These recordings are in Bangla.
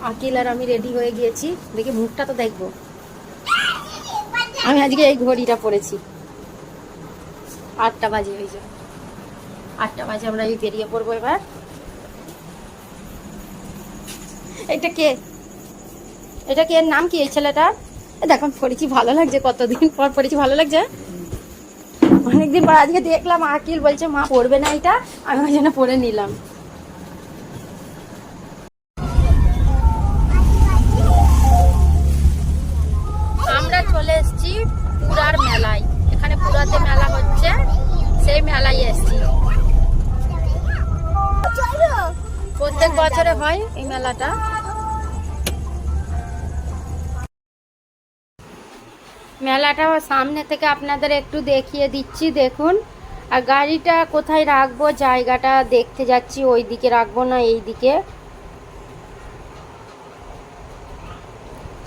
আকিল আর আমি রেডি হয়ে গিয়েছি। দেখি মুখটা তো দেখবো। আমি আজকে এই ঘড়িটা পরেছি। 8টা বাজে হয়ে যাবে। 8টা বাজে আমরা এই বেরিয়ে পড়বো এবার। এটা কে? এটা কে? নাম কি এই ছেলেটা? দেখো পড়েছি, ভালো লাগছে, কতদিন পর পড়েছি, ভালো লাগছে। অনেকদিন পর আজকে দেখলাম। আকিল বলছে মা পড়বে না এটা, আমি ওই জন্য পড়ে নিলাম। আমরা চলে এসেছি পুরার মেলায়। এখানে পুরাতে মেলা হচ্ছে, সেই মেলায় এসেছি। প্রত্যেক বছরে হয় এই মেলাটা। মেলাটা সামনে থেকে আপনাদের একটু দেখিয়ে দিচ্ছি, দেখুন। আর গাড়িটা কোথায় রাখবো, জায়গাটা দেখতে যাচ্ছি। ওই দিকে রাখবো না, এই দিকে।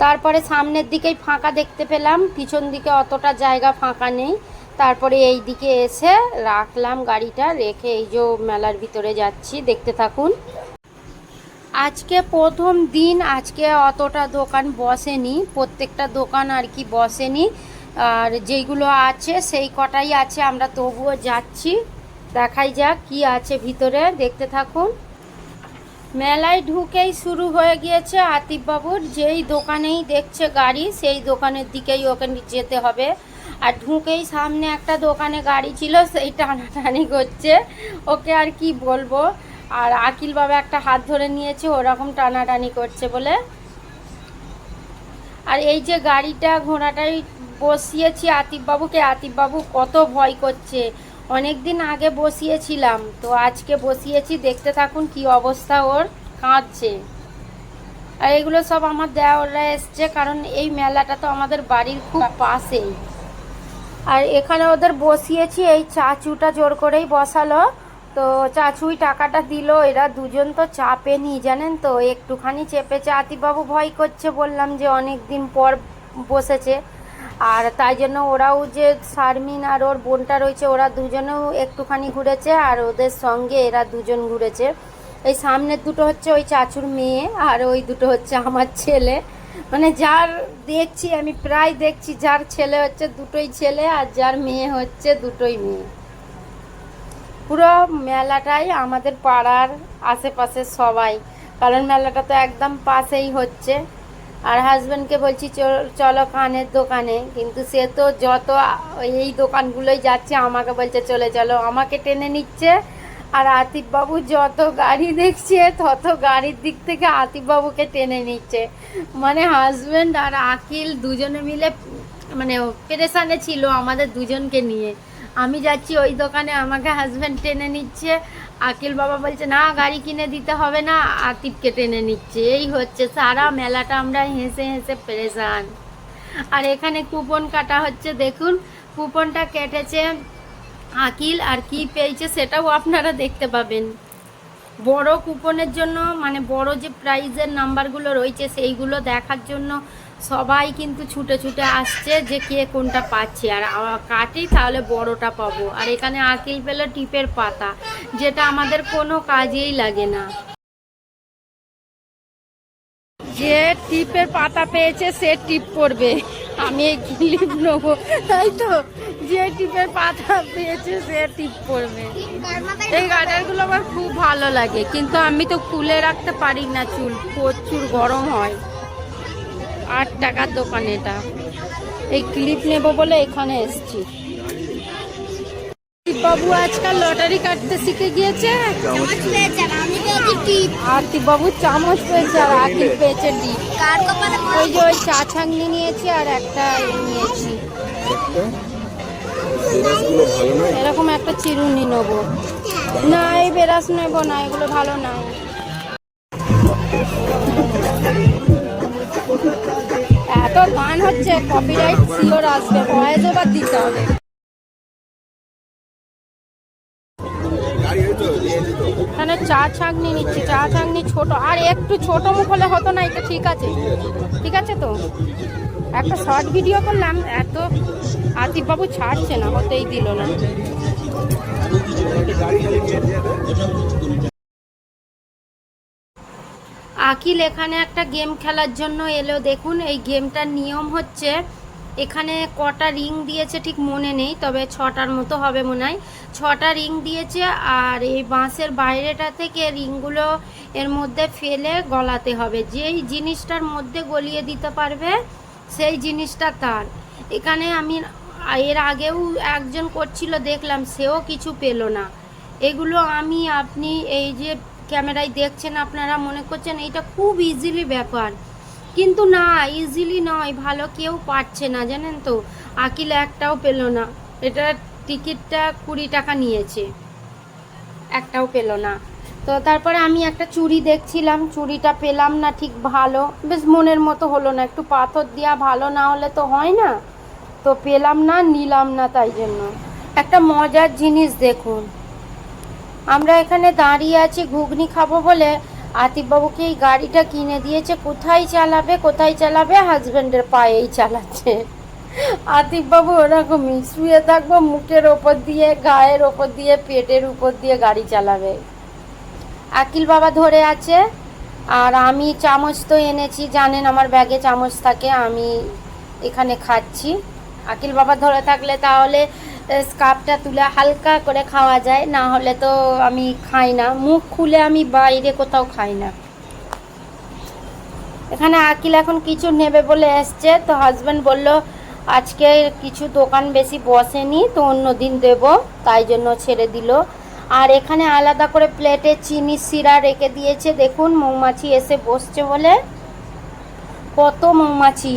তারপরে সামনের দিকেই ফাঁকা দেখতে পেলাম, পিছন দিকে অতটা জায়গা ফাঁকা নেই। তারপরে এই দিকে এসে রাখলাম গাড়িটা, রেখে এই যে মেলার ভিতরে যাচ্ছি, দেখতে থাকুন। আজকে প্রথম দিন, আজকে অতটা দোকান বসেনি, প্রত্যেকটা দোকান আর কি বসেনি। আর যেইগুলো আছে সেই কটাই আছে, আমরা তবুও যাচ্ছি। দেখাই যাক কি আছে ভিতরে, দেখতে থাকুন। মেলায় ঢুকেই শুরু হয়ে গিয়েছে আতিফ বাবুর। যেই দোকানেই দেখছে গাড়ি, সেই দোকানের দিকেই ওকে যেতে হবে। আর ঢুকেই সামনে একটা দোকানে গাড়ি ছিল, সেই টানাটানি করছে। ওকে আর কি বলবো। আর আকিল বাবা একটা হাত ধরে নিয়েছে, ওরকম টানাটানি করছে বলে। আর এই যে গাড়িটা, ঘোড়াটাই বসিয়েছি আতিফ বাবুকে। আতিফ বাবু কত ভয় করছে। অনেক দিন আগে বসিয়েছিলাম, তো আজকে বসিয়েছি। দেখতে থাকুন কি অবস্থা ওর, কাঁদছে। আর এগুলো সব আমার দেওররা এসছে, কারণ এই মেলাটা তো আমাদের বাড়ির খুব পাশেই। আর এখানে ওদের বসিয়েছি, এই চাচুটা জোর করেই বসালো। তো চাচুই টাকাটা দিল। এরা দুজন তো চাপেনি, জানেন তো, একটুখানি চেপেছে। আতিফবাবু ভয় করছে, বললাম যে অনেক দিন পর বসেছে। আর তাই জন্য ওরাও, যে শারমিন আর ওর বোনটা রয়েছে, ওরা দুজনেও একটুখানি ঘুরেছে। আর ওদের সঙ্গে এরা দুজন ঘুরেছে। এই সামনের দুটো হচ্ছে ওই চাচুর মেয়ে, আর ওই দুটো হচ্ছে আমার ছেলে। মানে যার দেখছি আমি, প্রায় দেখছি, যার ছেলে হচ্ছে দুটোই ছেলে, আর যার মেয়ে হচ্ছে দুটোই মেয়ে। পুরো মেলাটাই আমাদের পাড়ার আশেপাশে সবাই, কারণ মেলাটা তো একদম পাশেই হচ্ছে। আর হাজব্যান্ডকে বলছি চলো কানের দোকানে, কিন্তু সে তো যত এই দোকানগুলোই যাচ্ছে, আমাকে বলছে চলে চলো, আমাকে টেনে নিচ্ছে। আর আতিফবাবু যত গাড়ি দেখছে, তত গাড়ির দিক থেকে আতিফবাবুকে টেনে নিচ্ছে। মানে হাজব্যান্ড আর আকিল দুজনে মিলে মানে পেরেশানে ছিল আমাদের দুজনকে নিয়ে। আমি যাচ্ছি ওই দোকানে, আমাকে হাজব্যান্ড টেনে নিচ্ছে। আকিল বাবা বলছে না, গাড়ি কিনে দিতে হবে না, আতিফকে টেনে নিচ্ছে। এই হচ্ছে সারা মেলাটা, আমরা হেসে হেসে পেরেশান। আর এখানে কুপন কাটা হচ্ছে, দেখুন। কুপনটা কেটেছে আকিল, আর কি পেয়েছে সেটাও আপনারা দেখতে পাবেন। বড় কুপনের জন্য, মানে বড় যে প্রাইজের নাম্বারগুলো রয়েছে সেইগুলো দেখার জন্য সবাই কিন্তু ছুটে ছুটে আসছে, যে কে কোনটা পাচ্ছে। আর কাটি তাহলে বড়টা পাবো। আর এখানে আকিল পেল টিপের পাতা, যেটা আমাদের কোনো কাজেই লাগে না। যে টিপের পাতা পেয়েছে সে টিপ করবে, আমি এই ক্লিপ নেবো, তাই তো। যে টিপের পাতা পেয়েছে সে টিপ করবে। এই গার্ডারগুলো আমার খুব ভালো লাগে, কিন্তু আমি তো খুলে রাখতে পারি না, চুল প্রচুর গরম হয়। 8 টাকার দোকান এটা। এই ক্লিপ নেব বলে এখানে এসছি। বাবু আজকাল লটারি কাটতে শিখে গিয়েছে। আতিফ বাবু চামচ পেয়েছে, আর আকিল পেয়েছে ডিপ। ওই যে ওই চা ছাঁকনি নিয়েছি, আর একটা নিয়েছি। এরকম একটা চিরুনি নেবো। না, এই বেরাস নেবো না, এগুলো ভালো নাই। এত গান হচ্ছে, কপিরাইট শিওর আসবে, ভয়েস ওভার দিতে হবে। এখানে চা ছাঁকনি নিচ্ছি, চা ছাঁকনি ছোট, আর একটু ছোট মুখ হলে হতো না, এটা ঠিক আছে, ঠিক আছে তো। একটা শর্ট ভিডিও করলাম, এত আতিফ বাবু ছাড়ছে না, হতেই দিল না। আকিল এখানে একটা গেম খেলার জন্য এলো। দেখুন এই গেমটার নিয়ম হচ্ছে, এখানে কটা রিং দিয়েছে ঠিক মনে নেই, তবে 6টার মতো হবে মনে হয়। 6টা রিং দিয়েছে, আর এই বাঁশের বাইরেটা থেকে রিংগুলো এর মধ্যে ফেলে গলাতে হবে। যেই জিনিসটার মধ্যে গলিয়ে দিতে পারবে সেই জিনিসটা তার। এখানে আমি এর আগেও একজন করছিল, দেখলাম, সেও কিছু পেল না। এগুলো আপনি এই যে ক্যামেরায় দেখছেন, আপনারা মনে করছেন এইটা খুব ইজিলি ব্যাপার, কিন্তু না, ইজিলি নয়। ভালো কেউ পারছে না, জানেন তো। আকিল একটাও পেল না। এটা টিকিটটা 20 টাকা নিয়েছে, একটাও পেল না। তো তারপরে আমি একটা চুড়ি দেখছিলাম, চুড়িটা পেলাম না ঠিক ভালো, বেশ মনের মতো হলো না। একটু পাথর দেওয়া ভালো না হলে তো হয় না, তো পেলাম না, নিলাম না। তাই জন্য একটা মজার জিনিস দেখুন, আমরা এখানে দাঁড়িয়ে আছি ঘুগনি খাবো বলে, আতিফবাবুকে এই গাড়িটা কিনে দিয়েছে। কোথায় চালাবে, কোথায় চালাবে, হাজব্যান্ডের পায়েই চালাচ্ছে। আতিফবাবু ওরকমই, শুয়ে থাকবো, মুখের ওপর দিয়ে, গায়ের ওপর দিয়ে, পেটের উপর দিয়ে গাড়ি চালাবে। আকিল বাবা ধরে আছে, আর আমি চামচ তো এনেছি, জানেন আমার ব্যাগে চামচ থাকে, আমি এখানে খাচ্ছি। আকিল বাবা ধরে থাকলে তাহলে স্কার্ফটা তুলে হালকা করে খাওয়া যায়, না হলে তো আমি খাই না, মুখ খুলে আমি বাইরে কোথাও খাই না। এখানে আকিল এখন কিছু নেবে বলে এসছে, তো হাজব্যান্ড বলল আজকে কিছু দোকান বেশি বসেনি, তো অন্য দিন দেবো, তাই জন্য ছেড়ে দিল। আর এখানে আলাদা করে প্লেটে চিনি সিরা রেখে দিয়েছে। দেখুন মৌমাছি এসে বসছে বলে, কত মৌমাছি।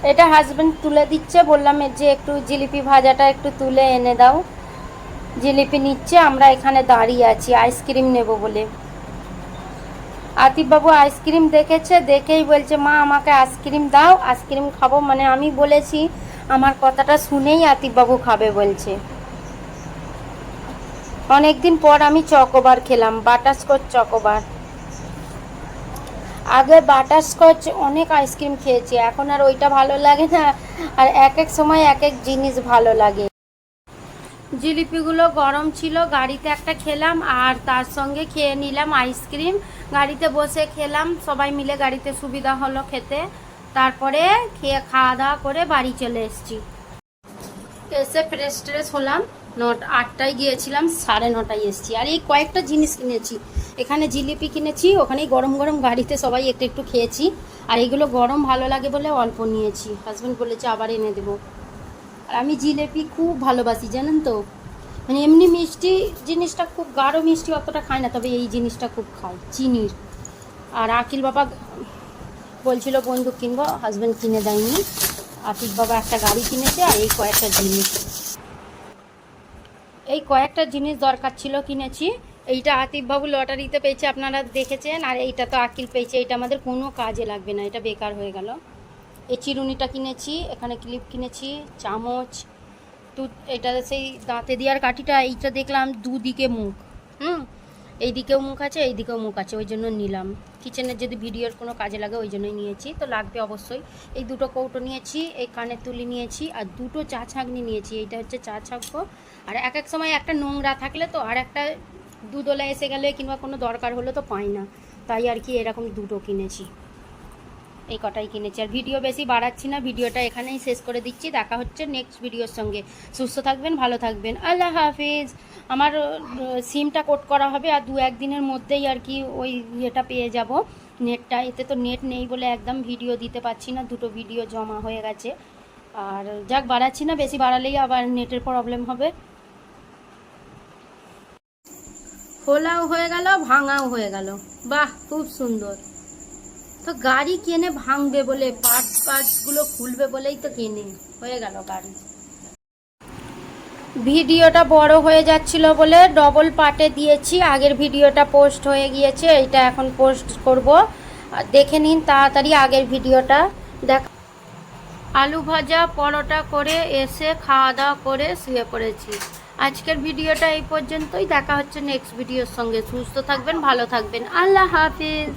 এটা হাজব্যান্ড তুলে দিচ্ছে, বললাম যে একটু জিলিপি ভাজাটা একটু তুলে এনে দাও। জিলিপি নিচ্ছে, আমরা এখানে দাঁড়িয়ে আছি আইসক্রিম নেব বলে। আতিফবাবু আইসক্রিম দেখেছে, দেখেই বলছে মা আমাকে আইসক্রিম দাও, আইসক্রিম খাবো। মানে আমি বলেছি, আমার কথাটা শুনেই আতিফবাবু খাবে বলছে। অনেকদিন পর আমি চকোবার খেলাম, বাটারস্কচ চকোবার। আগে বাটারস্কচ অনেক আইসক্রিম খেয়েছি, এখন আর ওইটা ভালো লাগে না। আর এক এক সময় এক এক জিনিস ভালো লাগে। জিলিপিগুলো গরম ছিল, গাড়িতে একটা খেলাম, আর তার সঙ্গে খেয়ে নিলাম আইসক্রিম। গাড়িতে বসে খেলাম, সবাই মিলে গাড়িতে সুবিধা হলো খেতে। তারপরে খাওয়া দাওয়া করে বাড়ি চলে এসেছি। এসে ফ্রেশ ট্রেশ হলাম, 8টায় গিয়েছিলাম, 9:30টায় এসেছি। আর এই কয়েকটা জিনিস কিনেছি, এখানে জিলিপি কিনেছি, ওখানেই গরম গরম গাড়িতে সবাই একটু একটু খেয়েছি। আর এগুলো গরম ভালো লাগে বলে অল্প নিয়েছি, হাজব্যান্ড বলেছে আবার এনে দেবো। আর আমি জিলিপি খুব ভালোবাসি, জানেন তো। মানে এমনি মিষ্টি জিনিসটা খুব, গাঢ় মিষ্টি অতটা খাই না, তবে এই জিনিসটা খুব খাই, চিনির। আর আকিল বাবা বলছিল বন্দুক কিনবো, হাজব্যান্ড কিনে দেয়নি। আতিফ বাবা একটা গাড়ি কিনেছে, আর এই কয়েকটা জিনিস দরকার ছিল, কিনেছি। এইটা আতিফবাবু লটারিতে পেয়েছে, আপনারা দেখেছেন। আর এইটা তো আকিল পেয়েছে, এইটা আমাদের কোনো কাজে লাগবে না, এটা বেকার হয়ে গেল। এই চিরুনিটা কিনেছি, এখানে ক্লিপ কিনেছি, চামচ, এটা সেই দাঁতে দেওয়ার কাঠিটা। এইটা দেখলাম দুদিকে মুখ, এইদিকেও মুখ আছে, এইদিকেও মুখ আছে, ওই জন্য নিলাম। কিচেনের যদি ভিডিওর কোনো কাজে লাগে ওই জন্যই নিয়েছি, তো লাগবে অবশ্যই। এই দুটো কৌটো নিয়েছি, এই কানের তুলি নিয়েছি, আর দুটো চা ছাঁকনি নিয়েছি। এইটা হচ্ছে চা ছাঁকবো। আর এক এক সময় একটা নোংরা থাকলে তো, আর একটা দুধওয়ালা এসে গেলে কিংবা কোনো দরকার হলো তো পাই না, তাই আর কি এরকম দুটো কিনেছি। এই কটাই কিনেছি। আর ভিডিও বেশি বাড়াচ্ছি না, ভিডিওটা এখানেই শেষ করে দিচ্ছি। দেখা হচ্ছে নেক্সট ভিডিওর সঙ্গে। সুস্থ থাকবেন, ভালো থাকবেন, আল্লাহ হাফিজ। আমার সিমটা কোড করা হবে, আর 2-1 দিনের মধ্যেই আর কি ওই ইয়েটা পেয়ে যাব, নেটটা। এতে তো নেট নেই বলে একদম ভিডিও দিতে পারছি না, 2টো ভিডিও জমা হয়ে গেছে। আর যাক, বাড়াচ্ছি না, বেশি বাড়ালেই আবার নেটের প্রবলেম হবে। খোলাও হয়ে গেল, ভাঙাও হয়ে গেল, বাহ খুব সুন্দর। তো গাড়ি কেনে ভাঙবে বলে, পার্টসগুলো খুলবে বলেই তো কেনে, হয়ে গেল গাড়ি। ভিডিওটা বড় হয়ে যাচ্ছিল বলে ডবল পার্টে দিয়েছি, আগের ভিডিওটা পোস্ট হয়ে গিয়েছে, এইটা এখন পোস্ট করব, দেখে নিন তাড়াতাড়ি আগের ভিডিওটা। আলু ভাজা পরোটা করে এসে খাওয়া দাওয়া করে শুয়ে পড়েছি। আজকের ভিডিওটা এই পর্যন্তই, দেখা হচ্ছে নেক্সট ভিডিওর সঙ্গে। সুস্থ থাকবেন, ভালো থাকবেন, আল্লাহ হাফিজ।